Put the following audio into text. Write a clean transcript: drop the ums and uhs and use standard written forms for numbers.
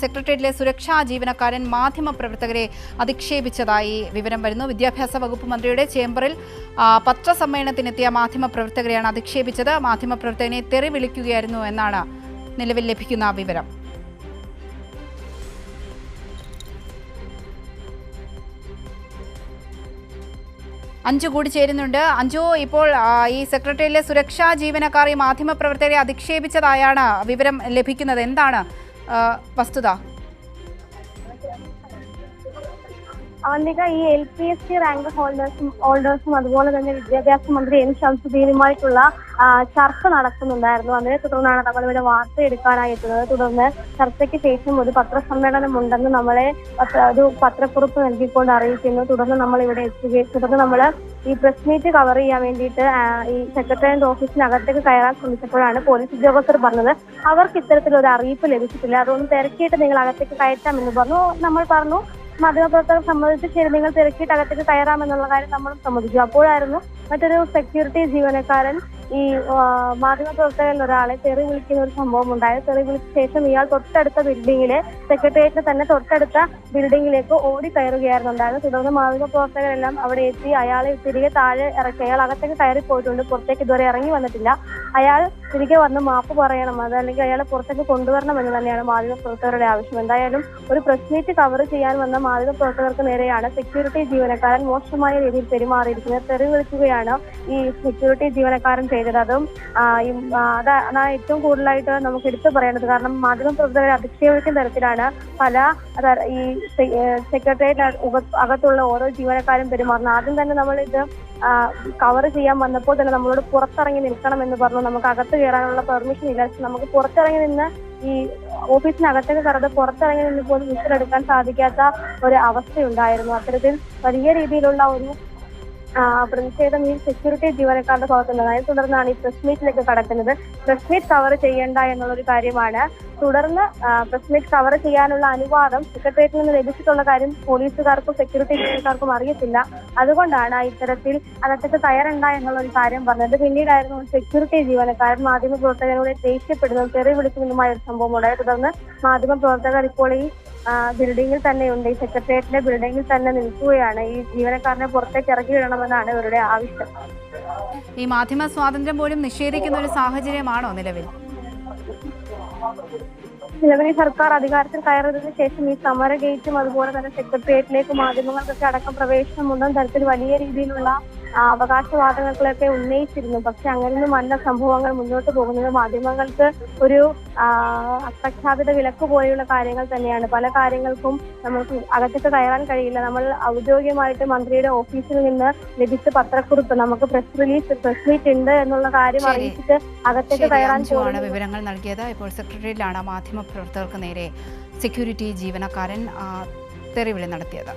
സെക്രട്ടേറിയറ്റിലെ സുരക്ഷാ ജീവനക്കാരൻ മാധ്യമപ്രവർത്തകരെ അധിക്ഷേപിച്ചതായി വിവരം വരുന്നു. വിദ്യാഭ്യാസ വകുപ്പ് മന്ത്രിയുടെ ചേംബറിൽ പത്രസമ്മേളനത്തിനെത്തിയ മാധ്യമപ്രവർത്തകരെയാണ് അധിക്ഷേപിച്ചത്. മാധ്യമപ്രവർത്തകനെ തെറി വിളിക്കുകയായിരുന്നു എന്നാണ് നിലവിൽ ലഭിക്കുന്ന വിവരം. അഞ്ജു കൂടി ചേരുന്നുണ്ട്. അഞ്ജു, ഇപ്പോൾ ഈ സെക്രട്ടേറിയറ്റിലെ സുരക്ഷാ ജീവനക്കാർ ഈ മാധ്യമപ്രവർത്തകരെ അധിക്ഷേപിച്ചതായാണ് വിവരം ലഭിക്കുന്നത്. എന്താണ് വസ്തുത? അവന്തിക, ഈ LPSC റാങ്ക് ഹോൾഡേഴ്സും അതുപോലെ തന്നെ വിദ്യാഭ്യാസ മന്ത്രി എൻ ശംസുദ്ദീനുമായിട്ടുള്ള ചർച്ച നടക്കുന്നുണ്ടായിരുന്നു. അതിനെ തുടർന്നാണ് നമ്മളിവിടെ വാർത്ത എടുക്കാനായി എത്തുന്നത്. തുടർന്ന് ചർച്ചയ്ക്ക് ശേഷം ഒരു പത്രസമ്മേളനം ഉണ്ടെന്ന് നമ്മളെ ഒരു പത്രക്കുറിപ്പ് നൽകിക്കൊണ്ട് അറിയിക്കുന്നു. തുടർന്ന് നമ്മൾ ഇവിടെ എത്തുകയും തുടർന്ന് നമ്മൾ ഈ പ്രസ് മീറ്റ് കവർ ചെയ്യാൻ വേണ്ടിയിട്ട് ഈ സെക്രട്ടേറിയറ്റ് ഓഫീസിനകത്തേക്ക് കയറാൻ ശ്രമിച്ചപ്പോഴാണ് പോലീസ് ഉദ്യോഗസ്ഥർ പറഞ്ഞത് അവർക്ക് ഇത്തരത്തിലൊരു അറിയിപ്പ് ലഭിച്ചിട്ടില്ല, അതുകൊണ്ട് തിരക്കിയിട്ട് നിങ്ങൾ അകത്തേക്ക് കയറ്റാമെന്ന് പറഞ്ഞു. നമ്മൾ പറഞ്ഞു മാധ്യമപ്രവർത്തകർ സമ്മതിച്ച് ശരി, നിങ്ങൾ തിരക്കിയിട്ട് അകത്തേക്ക് കയറാമെന്നുള്ള കാര്യം നമ്മളും സമ്മതിച്ചു. അപ്പോഴായിരുന്നു മറ്റൊരു സെക്യൂരിറ്റി ജീവനക്കാരൻ ഈ മാധ്യമപ്രവർത്തകരിൽ ഒരാളെ തെറി വിളിക്കുന്ന ഒരു സംഭവം ഉണ്ടായത്. തെറി വിളിച്ച ശേഷം ഇയാൾ തൊട്ടടുത്ത ബിൽഡിങ്ങിലെ സെക്രട്ടേറിയറ്റിന് തന്നെ തൊട്ടടുത്ത ബിൽഡിങ്ങിലേക്ക് ഓടി കയറുകയായിരുന്നു ഉണ്ടായത്. തുടർന്ന് മാധ്യമപ്രവർത്തകരെല്ലാം അവിടെ എത്തി അയാളെ തിരികെ താഴെ ഇറക്കി. അയാൾ അകത്തേക്ക് കയറി പോയിട്ടുണ്ട്, പുറത്തേക്ക് ഇതുവരെ ഇറങ്ങി വന്നിട്ടില്ല. അയാൾ തിരികെ വന്ന് മാപ്പ് പറയണം, അതല്ലെങ്കിൽ അയാളെ പുറത്തേക്ക് കൊണ്ടുവരണമെന്ന് തന്നെയാണ് മാധ്യമപ്രവർത്തകരുടെ ആവശ്യം. എന്തായാലും ഒരു പ്രസ് മീറ്റ് കവർ ചെയ്യാൻ വന്ന മാധ്യമപ്രവർത്തകർക്ക് നേരെയാണ് സെക്യൂരിറ്റി ജീവനക്കാരൻ മോശമായ രീതിയിൽ പെരുമാറിയിരിക്കുന്നത്. തെറി വിളിക്കുകയാണ് ഈ സെക്യൂരിറ്റി ജീവനക്കാരൻ ചെയ്തത്. അതും അതാണ് ഏറ്റവും കൂടുതലായിട്ട് നമുക്ക് എടുത്തു പറയേണ്ടത്. കാരണം മാധ്യമപ്രവർത്തകരെ അധിക്ഷേപിക്കുന്ന തരത്തിലാണ് പല ഈ സെക്രട്ടേറിയറ്റ് അകത്തുള്ള ഓരോ ജീവനക്കാരും പെരുമാറുന്നത്. ആദ്യം തന്നെ നമ്മൾ ഇത് കവർ ചെയ്യാൻ വന്നപ്പോൾ തന്നെ നമ്മളോട് പുറത്തിറങ്ങി നിൽക്കണം എന്ന് പറഞ്ഞു. നമുക്ക് അകത്ത് കയറാനുള്ള പെർമിഷൻ ഇല്ല. നമുക്ക് പുറത്തിറങ്ങി നിന്ന് ഈ ഓഫീസിനകത്തേക്ക് കയറാതെ പുറത്തിറങ്ങി നിന്ന് പോലും വിസിലെടുക്കാൻ സാധിക്കാത്ത ഒരു അവസ്ഥയുണ്ടായിരുന്നു. അത്തരത്തിൽ വലിയ രീതിയിലുള്ള ഒരു പ്രതിഷേധം ഈ സെക്യൂരിറ്റി ജീവനക്കാരുടെ ഭാഗത്തുനിന്ന്. തുടർന്നാണ് ഈ പ്രസ് മീറ്റിലേക്ക് കടക്കുന്നത്. പ്രസ് മീറ്റ് കവർ ചെയ്യേണ്ട എന്നുള്ളൊരു കാര്യമാണ്. തുടർന്ന് പ്രസ് മീറ്റ് കവർ ചെയ്യാനുള്ള അനുവാദം സെക്രട്ടേറിയറ്റിൽ നിന്ന് ലഭിച്ചിട്ടുള്ള കാര്യം പോലീസുകാർക്കും സെക്യൂരിറ്റി ജീവനക്കാർക്കും അറിയത്തില്ല. അതുകൊണ്ടാണ് ഇത്തരത്തിൽ അകത്തേക്ക് കയറണ്ട എന്നുള്ള ഒരു കാര്യം പറഞ്ഞത്. പിന്നീടായിരുന്നു സെക്യൂരിറ്റി ജീവനക്കാരൻ മാധ്യമപ്രവർത്തകരോട് ദേഷ്യപ്പെടുന്നതും തെറി വിളിക്കുന്നതുമായ ഒരു സംഭവം ഉണ്ടായത്. തുടർന്ന് മാധ്യമപ്രവർത്തകർ ഇപ്പോൾ ഈ ബിൽഡിങ്ങിൽ തന്നെയുണ്ട്, ഈ സെക്രട്ടേറിയറ്റിന്റെ ബിൽഡിങ്ങിൽ തന്നെ നിൽക്കുകയാണ്. ഈ ജീവനക്കാരനെ പുറത്തേക്ക് ഇറക്കി വിടണമെന്നാണ് ഇവരുടെ ആവശ്യം. ഈ മാധ്യമ സ്വാതന്ത്ര്യം പോലും നിഷേധിക്കുന്ന ഒരു സാഹചര്യമാണോ നിലവിൽ? നിലവിൽ സർക്കാർ അധികാരത്തിൽ കയറിയതിനു ശേഷം ഈ സമര ഗേറ്റും അതുപോലെ തന്നെ സെക്രട്ടേറിയറ്റിലേക്ക് മാധ്യമങ്ങൾക്കൊക്കെ അടക്കം പ്രവേശനമുണ്ടെന്ന തരത്തിൽ വലിയ രീതിയിലുള്ള അവകാശവാദങ്ങളൊക്കെ ഉന്നയിച്ചിരുന്നു. പക്ഷെ അങ്ങനെയൊന്നും നല്ല സംഭവങ്ങൾ മുന്നോട്ട് പോകുന്നത് മാധ്യമങ്ങൾക്ക് ഒരു അപ്രഖ്യാപിത വിലക്ക് പോലെയുള്ള കാര്യങ്ങൾ തന്നെയാണ്. പല കാര്യങ്ങൾക്കും നമുക്ക് അകത്തേക്ക് കയറാൻ കഴിയില്ല. നമ്മൾ ഔദ്യോഗികമായിട്ട് മന്ത്രിയുടെ ഓഫീസിൽ നിന്ന് ലഭിച്ച പത്രക്കുറിപ്പ് നമുക്ക് പ്രസ് മീറ്റ് ഉണ്ട് എന്നുള്ള കാര്യം അറിയിച്ചിട്ട് അകത്തേക്ക് കയറാൻ വിവരങ്ങൾ നൽകിയത്. ഇപ്പോൾ സെക്രട്ടേറിയറ്റിലാണ് മാധ്യമപ്രവർത്തകർക്ക് നേരെ സെക്യൂരിറ്റി ജീവനക്കാരൻ തെറിവിളി നടത്തിയത്.